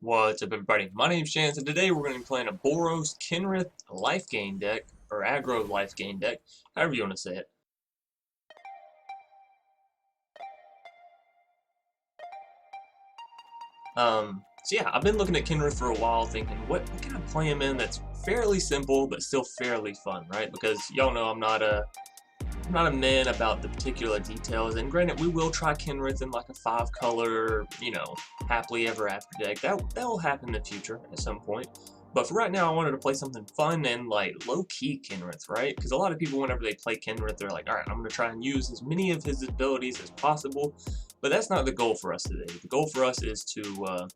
What's up, everybody? My name's Chance, and today we're going to be playing a Boros Kenrith life gain deck, or aggro life gain deck, however you want to say it. So yeah, I've been looking at Kenrith for a while, thinking, what can I play him in that's fairly simple, but still fairly fun, right? Because y'all know I'm not a man about the particular details, and granted, we will try Kenrith in like a 5-color, happily ever after deck. That will happen in the future at some point. But for right now, I wanted to play something fun and like low-key Kenrith, right? Because a lot of people, whenever they play Kenrith, they're like, all right, I'm going to try and use as many of his abilities as possible. But that's not the goal for us today. The goal for us is to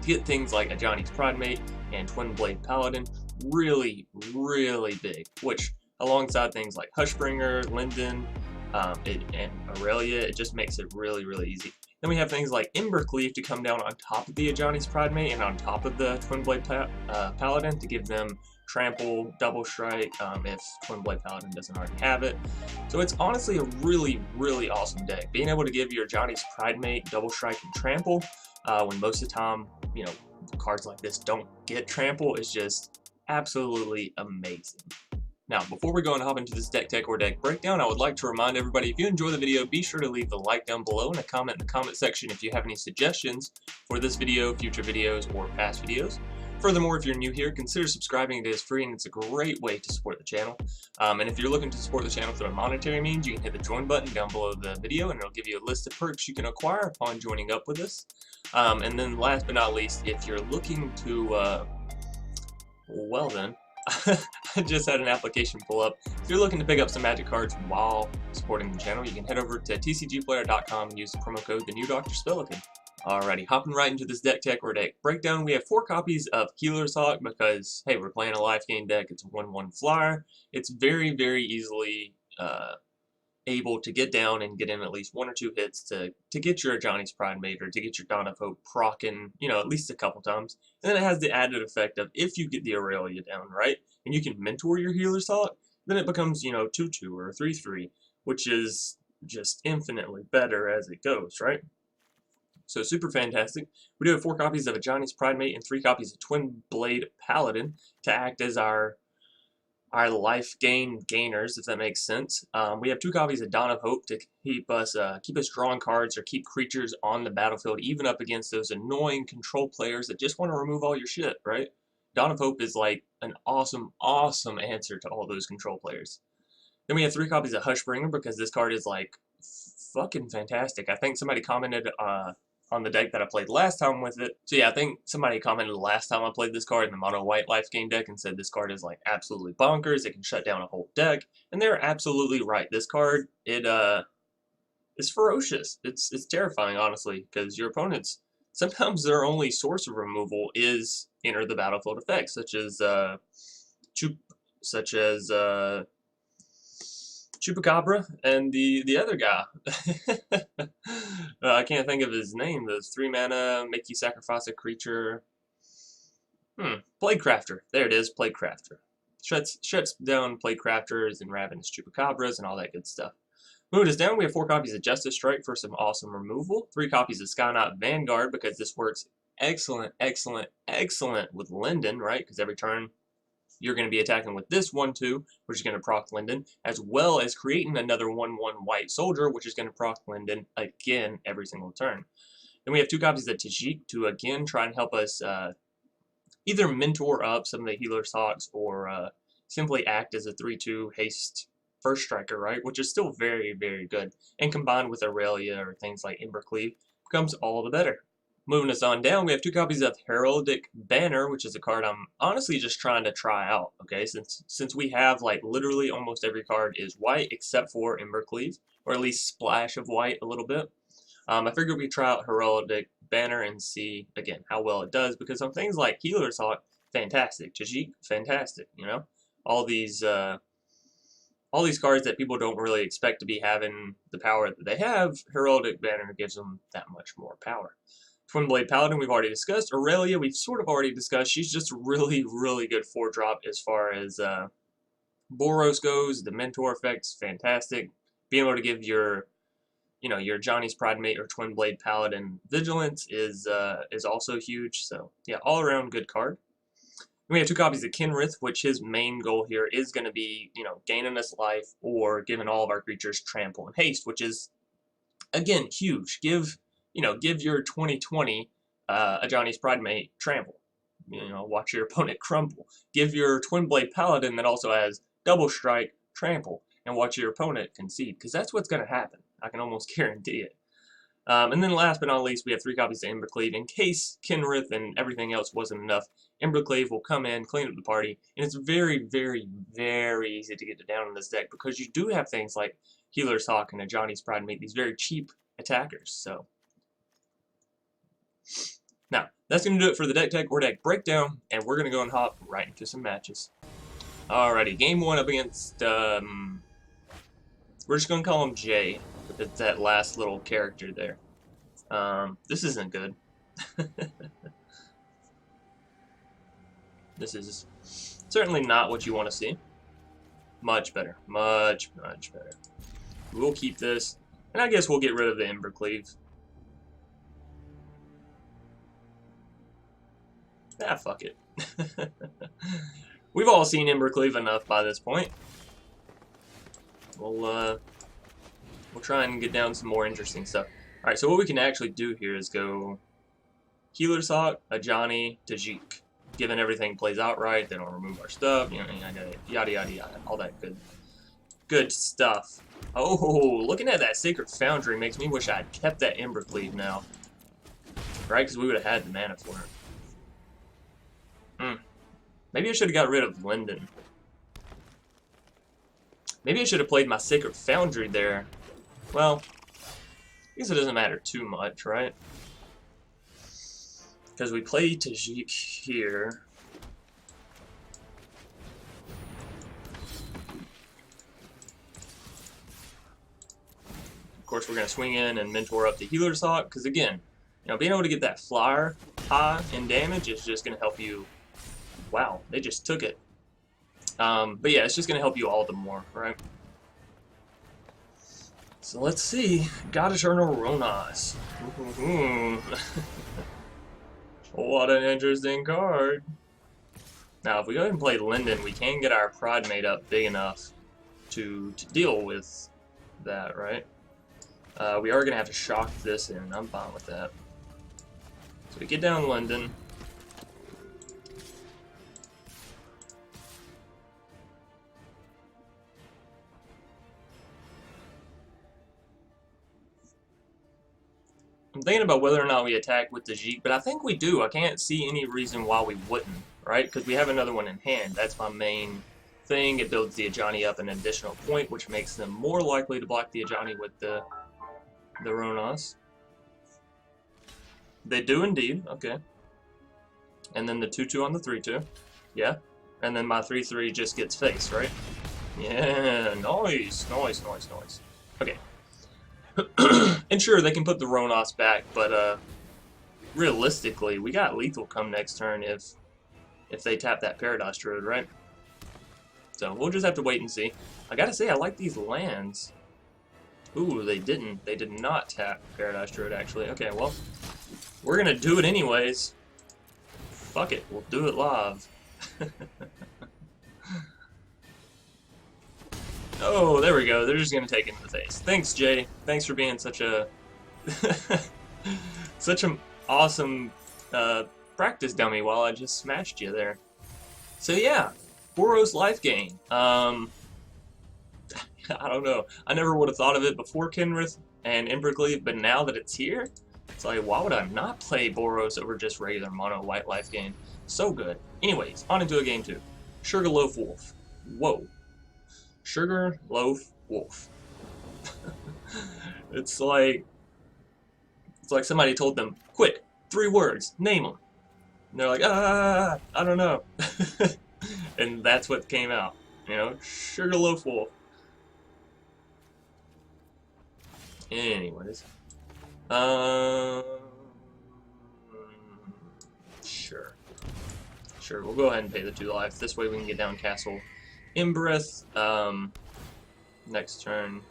get things like Ajani's Pridemate and Twinblade Paladin really, really big, which alongside things like Hushbringer, Linden, and Aurelia, it just makes it really, really easy. Then we have things like Embercleave to come down on top of the Ajani's Pridemate and on top of the Twinblade Paladin to give them trample, double strike, if Twinblade Paladin doesn't already have it. So it's honestly a really, really awesome deck. Being able to give your Ajani's Pridemate double strike and trample, when most of the time, cards like this don't get trample, is just absolutely amazing. Now, before we go and hop into this deck tech or deck breakdown, I would like to remind everybody, if you enjoy the video, be sure to leave the like down below and a comment in the comment section if you have any suggestions for this video, future videos, or past videos. Furthermore, if you're new here, consider subscribing. It is free and it's a great way to support the channel. And if you're looking to support the channel through a monetary means, you can hit the join button down below the video and it'll give you a list of perks you can acquire upon joining up with us. And then last but not least, if you're looking to, I just had an application pull up. If you're looking to pick up some Magic cards while supporting the channel, you can head over to tcgplayer.com and use the promo code TheNewDoctorSpelican. Alrighty, hopping right into this deck tech or deck breakdown, we have 4 copies of Healer's Hawk because, hey, we're playing a life gain deck. It's a 1/1 flyer. It's very, very easily able to get down and get in at least 1 or 2 hits to get your Ajani's Pridemate or to get your Dawn of Hope proccing, at least a couple times. And then it has the added effect of, if you get the Aurelia down, right, and you can mentor your Healer's Hawk, then it becomes, 2/2 or 3/3, which is just infinitely better as it goes, right? So super fantastic. We do have 4 copies of Ajani's Pridemate and 3 copies of Twinblade Paladin to act as our life gainers, if that makes sense. We have 2 copies of Dawn of Hope to keep us drawing cards or keep creatures on the battlefield, even up against those annoying control players that just want to remove all your shit, right? Dawn of Hope is like an awesome, awesome answer to all those control players. Then we have 3 copies of Hushbringer because this card is like fucking fantastic. I think somebody commented on the deck that I played last time with it. So yeah, I think somebody commented last time I played this card in the mono white life gain deck and said this card is like absolutely bonkers. It can shut down a whole deck, and they're absolutely right. This card, it is ferocious. It's terrifying, honestly, because your opponents, sometimes their only source of removal is enter the battlefield effects, such as Chupacabra and the other guy. I can't think of his name. The 3 mana, make you sacrifice a creature. Plaguecrafter. There it is, Plaguecrafter. Shuts down Plaguecrafters and Ravenous Chupacabras and all that good stuff. Moving us down, we have 4 copies of Justice Strike for some awesome removal. 3 copies of Skyknight Vanguard because this works excellent, excellent, excellent with Linden, right? Because every turn you're going to be attacking with this 1/2, which is going to proc Linden, as well as creating another 1/1 white soldier, which is going to proc Linden again every single turn. Then we have 2 copies of Tajic to again try and help us either mentor up some of the Healer's Hawks or simply act as a 3/2 haste first striker, right? Which is still very, very good. And combined with Aurelia or things like Embercleave, becomes all the better. Moving us on down, we have 2 copies of Heraldic Banner, which is a card I'm honestly just trying to try out, okay? Since we have, like, literally almost every card is white except for Embercleave, or at least splash of white a little bit. I figured we'd try out Heraldic Banner and see, again, how well it does, because on things like Healer's Hawk, fantastic. Tajic, fantastic, All these cards that people don't really expect to be having the power that they have, Heraldic Banner gives them that much more power. Twinblade Paladin, we've already discussed. Aurelia, we've sort of already discussed. She's just really, really good 4-drop as far as Boros goes. The mentor effect's fantastic. Being able to give your you know, your Ajani's Pridemate or Twinblade Paladin Vigilance is also huge. So yeah, all around good card. We have 2 copies of Kenrith, which his main goal here is going to be, you know, gaining us life or giving all of our creatures trample and haste, which is, again, huge. Give your 2020 Ajani's Pridemate trample. You know, watch your opponent crumble. Give your Twinblade Paladin that also has double strike trample, and watch your opponent concede, because that's what's going to happen. I can almost guarantee it. And then last but not least, we have 3 copies of Embercleave. In case Kenrith and everything else wasn't enough, Embercleave will come in, clean up the party, and it's very, very, very easy to get it down in this deck because you do have things like Healer's Hawk and Ajani's Pridemate, these very cheap attackers. So now, that's going to do it for the deck tech or deck breakdown, and we're going to go and hop right into some matches. Alrighty, game 1 up against, we're just going to call him Jay. It's that last little character there. This isn't good. This is certainly not what you want to see. Much better. Much, much better. We'll keep this, and I guess we'll get rid of the Embercleave. Ah, fuck it. We've all seen Embercleave enough by this point. We'll try and get down some more interesting stuff. Alright, so what we can actually do here is go Healer's Hawk, Ajani, Tajic. Given everything plays out right, they don't remove our stuff, you know, yada yada yada, all that good stuff. Oh, looking at that Sacred Foundry makes me wish I had kept that Embercleave now. Right, because we would have had the mana for it. Maybe I should have got rid of Linden. Maybe I should have played my Sacred Foundry there. Well, I guess it doesn't matter too much, right? Because we play Tajic here. Of course, we're going to swing in and mentor up the Healer's Hawk, because again, you know, being able to get that flyer high in damage is just going to help you. Wow, they just took it. But yeah, it's just going to help you all the more, right? So let's see. God Eternal Ronas. What an interesting card. Now, if we go ahead and play Linden, we can get our Pridemate up big enough to deal with that, right? We are going to have to shock this in. I'm fine with that. So we get down Linden. I'm thinking about whether or not we attack with the Tajic, but I think we do. I can't see any reason why we wouldn't, right? Because we have another one in hand. That's my main thing. It builds the Ajani up an additional point, which makes them more likely to block the Ajani with the Ronas. They do indeed. Okay. And then the 2/2 on the 3/2. Yeah. And then my 3/3 just gets face, right? Yeah. Nice. Nice, nice, nice. Okay. And sure, they can put the Ronas back, but realistically, we got lethal come next turn if they tap that Paradise Druid, right? So we'll just have to wait and see. I gotta say, I like these lands. Ooh, they didn't. They did not tap Paradise Druid, actually. Okay, well, we're gonna do it anyways. Fuck it, we'll do it live. Oh, there we go. They're just gonna take it in the face. Thanks, Jay. Thanks for being such a such an awesome practice dummy while I just smashed you there. So yeah, Boros life gain. I don't know. I never would have thought of it before Kenrith and Embercleave, but now that it's here, it's like, why would I not play Boros over just regular mono white life gain? So good. Anyways, on into a game 2. Sugarloaf Wolf. Whoa. Sugar Loaf Wolf. It's like somebody told them, quick, 3 words, name them. And they're like, I don't know. And that's what came out, you know, Sugarloaf Wolf. Anyways, sure, we'll go ahead and pay the 2 life. This way we can get down Castle Embereth next turn.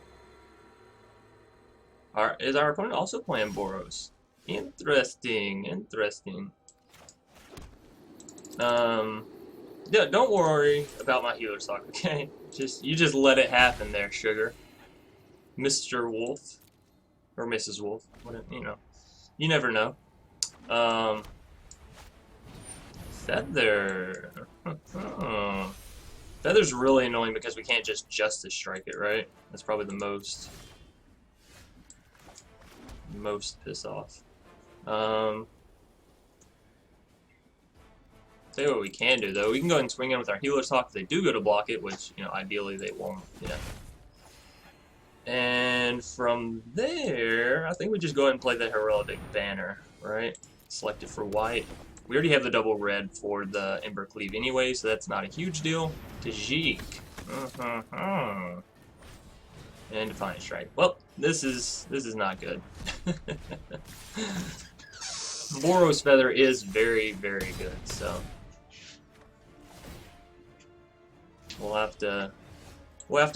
Is our opponent also playing Boros? Interesting, interesting. Yeah, don't worry about my healer stock, okay? You just let it happen there, sugar. Mr. Wolf. Or Mrs. Wolf. Whatever, you know. You never know. Feather. Feather's really annoying because we can't just Justice Strike it, right? That's probably the most piss off. Tell you what we can do though. We can go ahead and swing in with our healer's hawk if they do go to block it, which, you know, ideally they won't. Yeah. And from there, I think we just go ahead and play the Heraldic Banner, right? Select it for white. We already have the double red for the Embercleave anyway, so that's not a huge deal. Tajic. And Defiant Strike. Well, this is not good. Boros Feather is very, very good, so we'll have to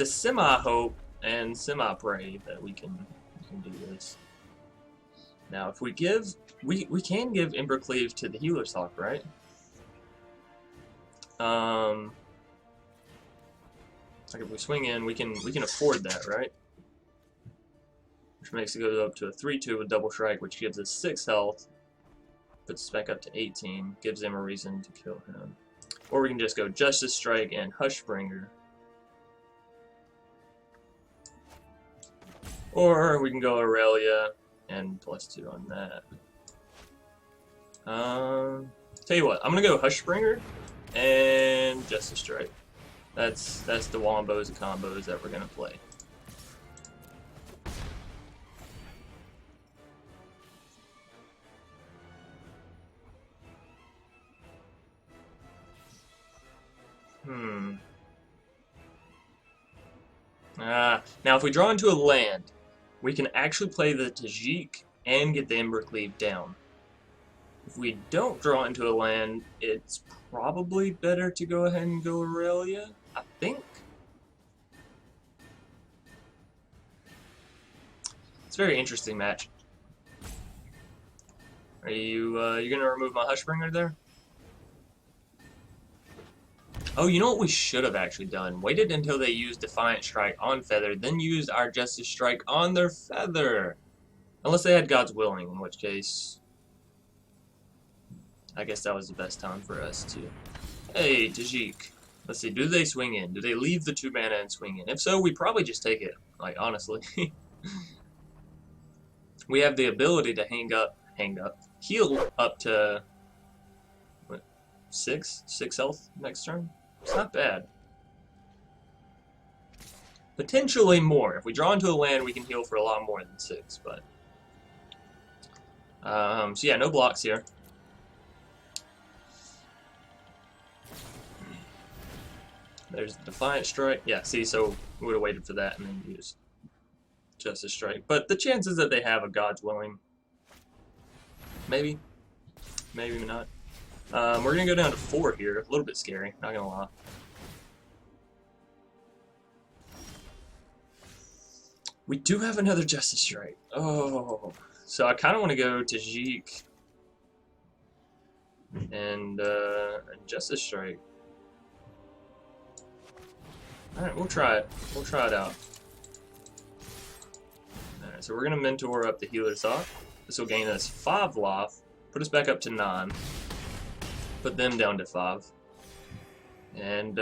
semi-hope and semi-pray that we can do this. Now, if we give, we can give Embercleave to the healer's hawk, right? Like if we swing in, we can afford that, right? Which makes it go up to a 3/2 with double strike, which gives us 6 health, puts us back up to 18, gives them a reason to kill him. Or we can just go Justice Strike and Hushbringer. Or we can go Aurelia and +2 on that. Tell you what, I'm gonna go Hushbringer and Justice Strike. That's the wombos and combos that we're gonna play. Now if we draw into a land, we can actually play the Tajic and get the Embercleave down. If we don't draw into a land, it's probably better to go ahead and go Aurelia, I think. It's a very interesting match. Are you gonna remove my Hushbringer there? Oh, you know what we should have actually done? Waited until they used Defiant Strike on Feather, then used our Justice Strike on their Feather. Unless they had God's Willing, in which case I guess that was the best time for us to... Hey, Tajic. Let's see, do they swing in? Do they leave the 2 mana and swing in? If so, we probably just take it, like, honestly. We have the ability to heal up to, what, 6 health next turn? It's not bad. Potentially more. If we draw into a land, we can heal for a lot more than 6, but... so yeah, no blocks here. There's the Defiant Strike. Yeah, see, so we would have waited for that and then used Justice Strike. But the chances that they have a God's Willing, maybe, maybe not. We're going to go down to 4 here. A little bit scary, not going to lie. We do have another Justice Strike. Oh, so I kind of want to go to Tajic and Justice Strike. Alright, we'll try it. We'll try it out. Alright, so we're going to mentor up the healer's hawk. This will gain us 5 life, put us back up to 9, put them down to 5. And,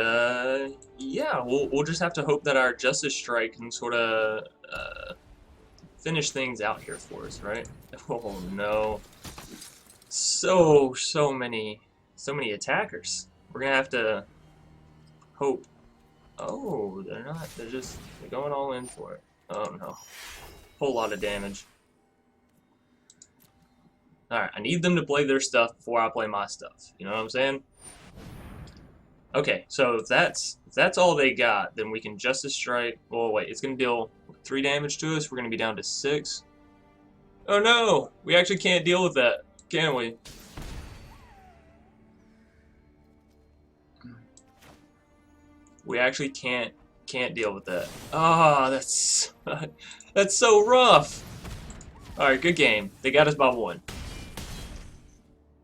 yeah, we'll just have to hope that our Justice Strike can sort of finish things out here for us, right? Oh, no. So many attackers. We're going to have to hope. Oh, they're not. They're going all in for it. Oh no. Whole lot of damage. Alright, I need them to play their stuff before I play my stuff. You know what I'm saying? Okay, so if that's all they got, then we can Justice Strike. Oh wait, it's gonna deal 3 damage to us. We're gonna be down to 6. Oh no! We actually can't deal with that, can we? We actually can't deal with that. Ah, that's so rough. Alright, good game. They got us by 1.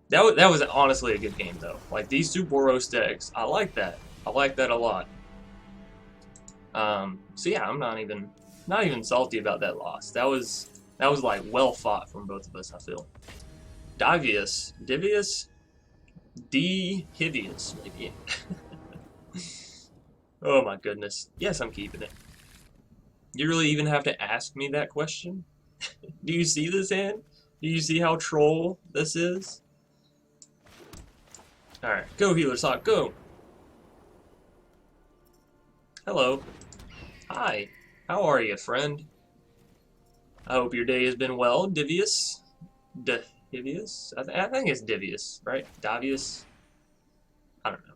That was honestly a good game, though. Like, these two Boros decks, I like that. I like that a lot. So yeah, I'm not even salty about that loss. That was like well fought from both of us, I feel. Divius, Hivius, maybe. Oh my goodness. Yes, I'm keeping it. You really even have to ask me that question? Do you see this hand? Do you see how troll this is? Alright, go Healer's Hawk, go! Hello. Hi. How are you, friend? I hope your day has been well, Divius. Divius? I think it's Divius, right? Davius? I don't know.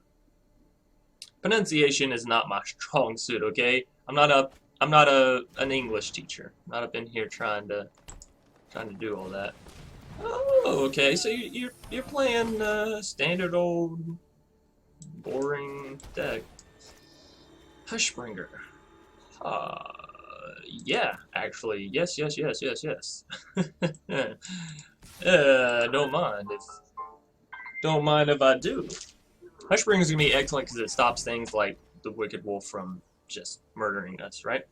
Pronunciation is not my strong suit, okay? I'm not an English teacher. I'm not up in here trying to do all that. Oh, okay. So you're playing standard old boring deck. Hushbringer. Yeah, actually, yes. Don't mind if I do. Hushbringer is gonna be excellent because it stops things like the Wicked Wolf from just murdering us, right?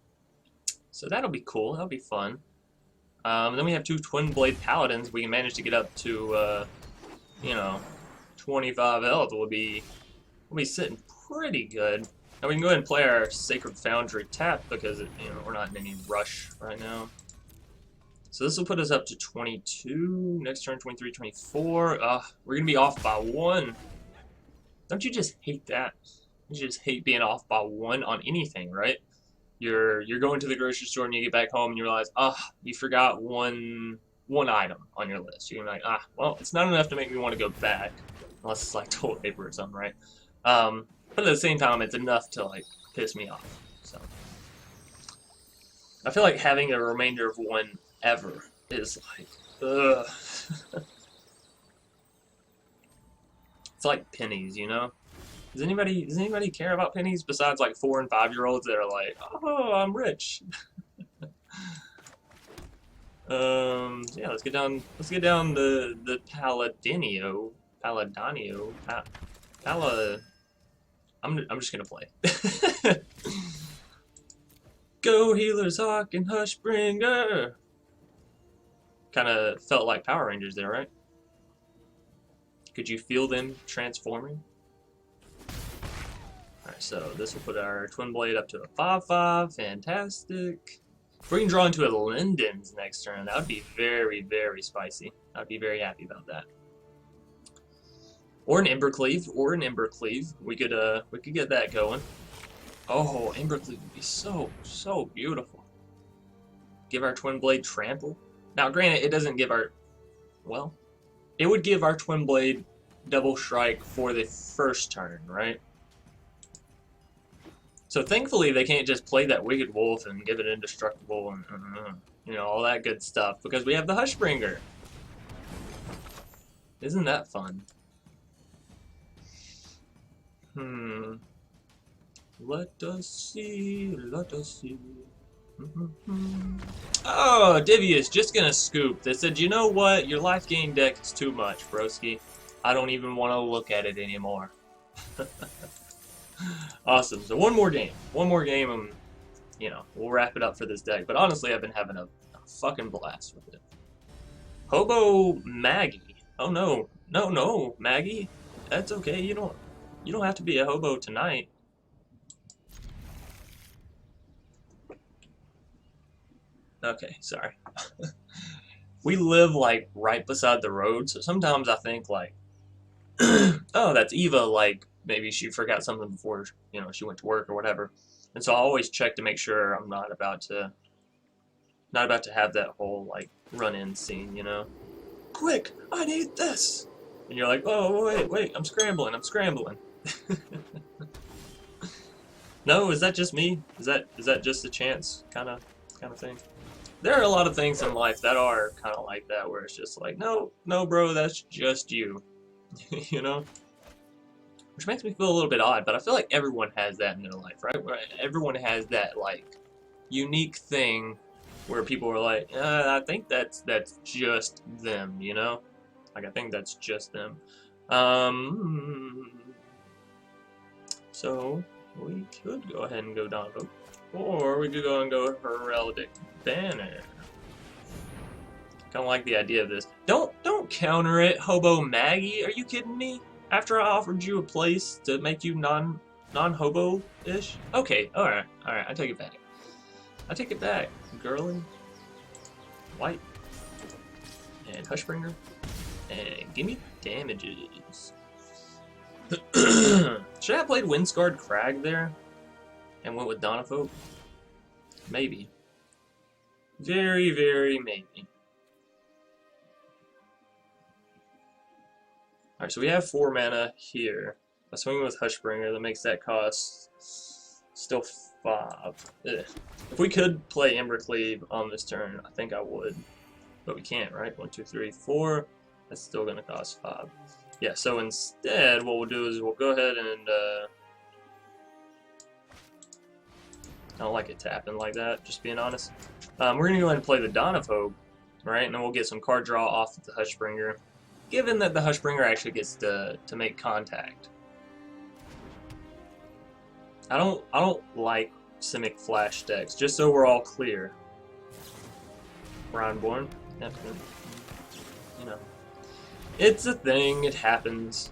So that'll be cool. That'll be fun. Then we have 2 Twinblade Paladins. We can manage to get up to, you know, 25 health. We'll be sitting pretty good. Now we can go ahead and play our Sacred Foundry tap because we're not in any rush right now. So this will put us up to 22. Next turn, 23, 24. We're gonna be off by 1. Don't you just hate that? You just hate being off by 1 on anything, right? You're going to the grocery store and you get back home and you realize, you forgot one item on your list. You're like, well, it's not enough to make me want to go back, unless it's like toilet paper or something, right? But at the same time, it's enough to like piss me off. So I feel like having a remainder of 1 ever is like, ugh. It's like pennies, you know? Does anybody care about pennies besides like 4- and 5-year-olds that are like, oh, I'm rich? Yeah, let's get down the Paladinio. I'm just gonna play. Go Healer's Hawk and Hushbringer. Kinda felt like Power Rangers there, right? Could you feel them transforming? Alright, so this will put our Twinblade up to a 5/5. Fantastic. If we can draw into a Linden's next turn, that would be very, very spicy. I'd be very happy about that. Or an Embercleave. We could get that going. Oh, Embercleave would be so beautiful. Give our Twinblade trample. Now, granted, it doesn't give our... Well, it would give our Twinblade double strike for the first turn, right? So thankfully they can't just play that Wicked Wolf and give it indestructible and you know, all that good stuff because we have the Hushbringer. Isn't that fun? Let us see. Oh, Divius just gonna scoop. They said, you know what? Your life gain deck is too much, broski. I don't even want to look at it anymore. Awesome. So one more game, and you know, we'll wrap it up for this deck. But honestly, I've been having a fucking blast with it. Hobo Maggie. Oh no, Maggie. That's okay. You don't have to be a hobo tonight. Okay, sorry. We live like right beside the road, so sometimes I think like, oh, that's Eva. Like maybe she forgot something before, you know, she went to work or whatever. And so I always check to make sure I'm not about to have that whole like run-in scene, you know. Quick, I need this. And you're like, oh wait, I'm scrambling. No, is that just me? Is that just a chance kind of thing? There are a lot of things in life that are kind of like that, where it's just like, no, bro, that's just you, you know? Which makes me feel a little bit odd, but I feel like everyone has that in their life, right? Where everyone has that, like, unique thing where people were like, I think that's just them, you know? Like, I think that's just them. So we could go ahead and go Donovo, or we could go and go Heraldic Banner. Kind of like the idea of this. Don't counter it, Hobo Maggie. Are you kidding me? After I offered you a place to make you non-hobo-ish? Okay, alright, I take it back. I take it back, girly. White. And Hushbringer. And give me damages. Should I have played Wind-Scarred Crag there? And went with Donovo? Maybe. Very, very maybe. Alright, so we have 4 mana here. I swing with Hushbringer, that makes that cost still 5. Ugh. If we could play Embercleave on this turn, I think I would. But we can't, right? 1, 2, 3, 4. That's still going to cost 5. Yeah, so instead, what we'll do is we'll go ahead and... I don't like it tapping like that, just being honest. We're going to go ahead and play the Donovo, right? And then we'll get some card draw off of the Hushbringer. Given that the Hushbringer actually gets to make contact. I don't like Simic Flash decks, just so we're all clear. Ronborn, you know. It's a thing, it happens.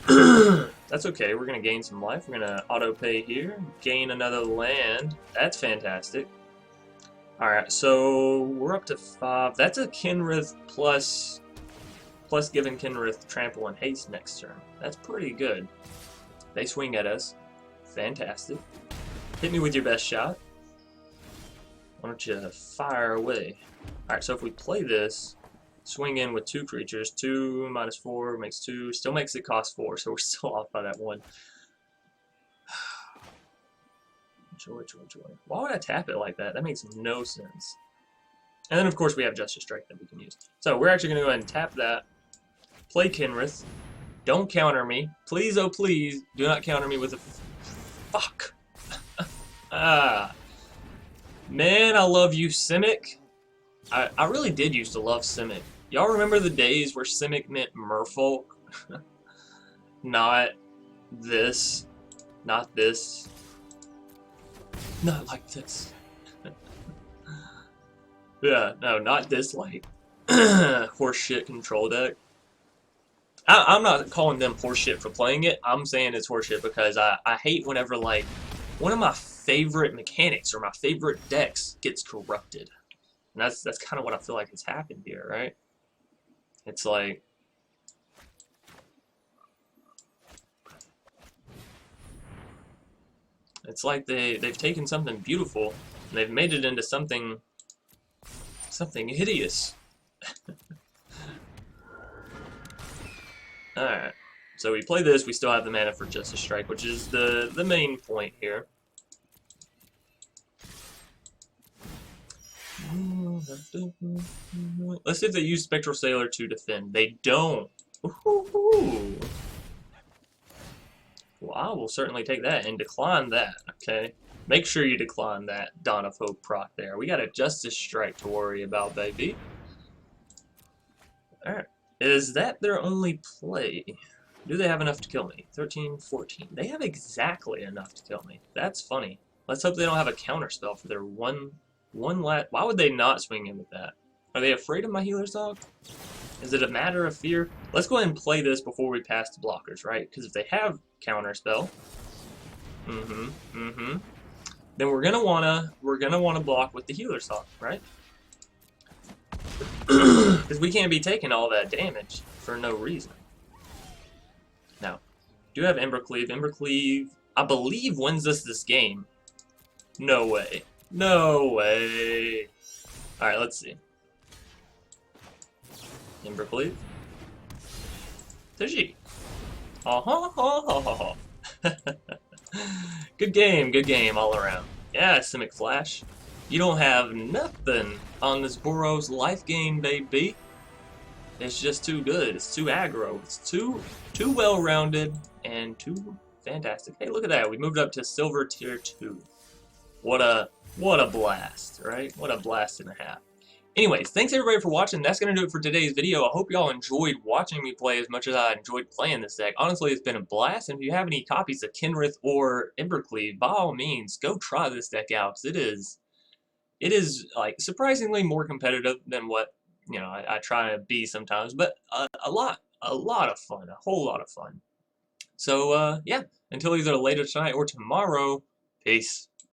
That's okay, we're gonna gain some life. We're gonna auto pay here, gain another land. That's fantastic. Alright, so we're up to 5. That's a Kenrith plus giving Kenrith trample and haste next turn. That's pretty good. They swing at us. Fantastic. Hit me with your best shot. Why don't you fire away? Alright, so if we play this, swing in with 2 creatures, 2 minus 4 makes 2, still makes it cost 4, so we're still off by that 1. Joy. Why would I tap it like that? That makes no sense. And then, of course, we have Justice Strike that we can use. So we're actually going to go ahead and tap that. Play Kenrith. Don't counter me. Please, oh please, do not counter me with a... Fuck. Man, I love you, Simic. I really did used to love Simic. Y'all remember the days where Simic meant merfolk? Not this. Not this. Not like this. Yeah, no, not this, like, horseshit control deck. I'm not calling them horseshit for playing it. I'm saying it's horseshit because I hate whenever, like, one of my favorite mechanics or my favorite decks gets corrupted. And that's kind of what I feel like has happened here, right? It's like... It's like they've taken something beautiful and they've made it into something hideous. Alright, so we play this, we still have the mana for Justice Strike, which is the main point here. Let's see if they use Spectral Sailor to defend. They don't. Ooh. Well, I will certainly take that and decline that, okay? Make sure you decline that Dawn of Hope proc there. We got a Justice Strike to worry about, baby. Alright. Is that their only play? Do they have enough to kill me? 13, 14. They have exactly enough to kill me. That's funny. Let's hope they don't have a counterspell for their one last... Why would they not swing in with that? Are they afraid of my Healer's Dog? Is it a matter of fear? Let's go ahead and play this before we pass to blockers, right? Because if they have counterspell, then we're gonna wanna block with the Healer's Dog, right? Because we can't be taking all that damage for no reason. Now, do have Embercleave. Embercleave, I believe, wins us this game. No way. No way. Alright, let's see. Embercleave. Tajic. Good game all around. Yeah, Simic Flash. You don't have nothing on this Boros life gain, baby. It's just too good. It's too aggro. It's too well-rounded and too fantastic. Hey, look at that. We moved up to Silver Tier 2. What a What a blast, right? What a blast and a half. Anyways, thanks everybody for watching. That's going to do it for today's video. I hope y'all enjoyed watching me play as much as I enjoyed playing this deck. Honestly, it's been a blast, and if you have any copies of Kenrith or Embercleave, by all means, go try this deck out, because it is like surprisingly more competitive than what I try to be sometimes, but a lot of fun, a whole lot of fun. So yeah, until either later tonight or tomorrow, peace.